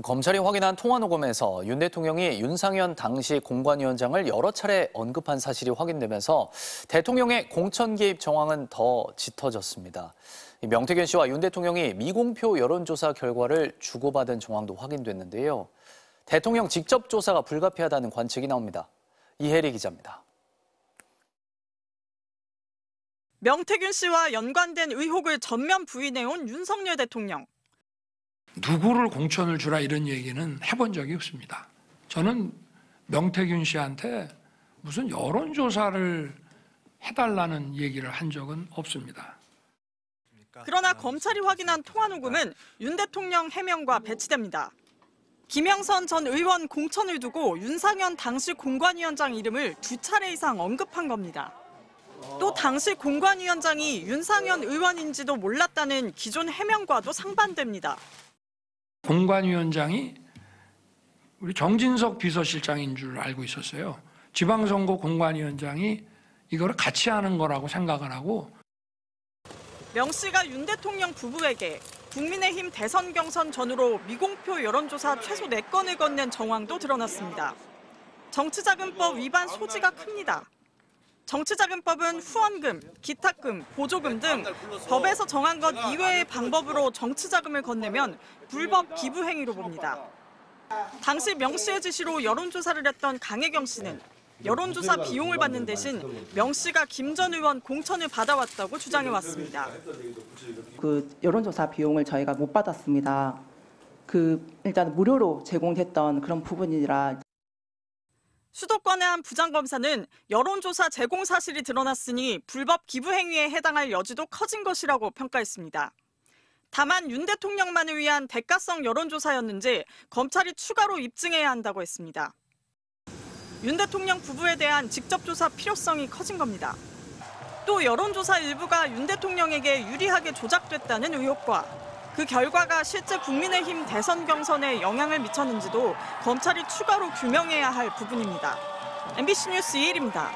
검찰이 확인한 통화 녹음에서 윤 대통령이 윤상현 당시 공관위원장을 여러 차례 언급한 사실이 확인되면서 대통령의 공천 개입 정황은 더 짙어졌습니다. 명태균 씨와 윤 대통령이 미공표 여론조사 결과를 주고받은 정황도 확인됐는데요. 대통령 직접 조사가 불가피하다는 관측이 나옵니다. 이혜리 기자입니다. 명태균 씨와 연관된 의혹을 전면 부인해온 윤석열 대통령. 누구를 공천을 주라 이런 얘기는 해본 적이 없습니다. 저는 명태균 씨한테 무슨 여론조사를 해달라는 얘기를 한 적은 없습니다. 그러나 검찰이 확인한 통화 녹음은 윤 대통령 해명과 배치됩니다. 김영선 전 의원 공천을 두고 윤상현 당시 공관위원장 이름을 2차례 이상 언급한 겁니다. 또 당시 공관위원장이 윤상현 의원인지도 몰랐다는 기존 해명과도 상반됩니다. 공관위원장이 우리 정진석 비서실장인 줄 알고 있었어요. 지방선거 공관위원장이 이거를 같이 하는 거라고 생각을 하고. 명 씨가 윤 대통령 부부에게 국민의힘 대선 경선 전후로 미공표 여론조사 최소 4건을 건넨 정황도 드러났습니다. 정치자금법 위반 소지가 큽니다. 정치자금법은 후원금, 기탁금, 보조금 등 법에서 정한 것 이외의 방법으로 정치자금을 건네면 불법 기부 행위로 봅니다. 당시 명 씨의 지시로 여론조사를 했던 강혜경 씨는 여론조사 비용을 받는 대신 명 씨가 김 전 의원 공천을 받아왔다고 주장해왔습니다. 여론조사 비용을 저희가 못 받았습니다. 일단 무료로 제공됐던 그런 부분이라. 수도권의 한 부장검사는 여론조사 제공 사실이 드러났으니 불법 기부 행위에 해당할 여지도 커진 것이라고 평가했습니다. 다만 윤 대통령만을 위한 대가성 여론조사였는지 검찰이 추가로 입증해야 한다고 했습니다. 윤 대통령 부부에 대한 직접 조사 필요성이 커진 겁니다. 또 여론조사 일부가 윤 대통령에게 유리하게 조작됐다는 의혹과 그 결과가 실제 국민의힘 대선 경선에 영향을 미쳤는지도 검찰이 추가로 규명해야 할 부분입니다. MBC 뉴스 이혜리입니다.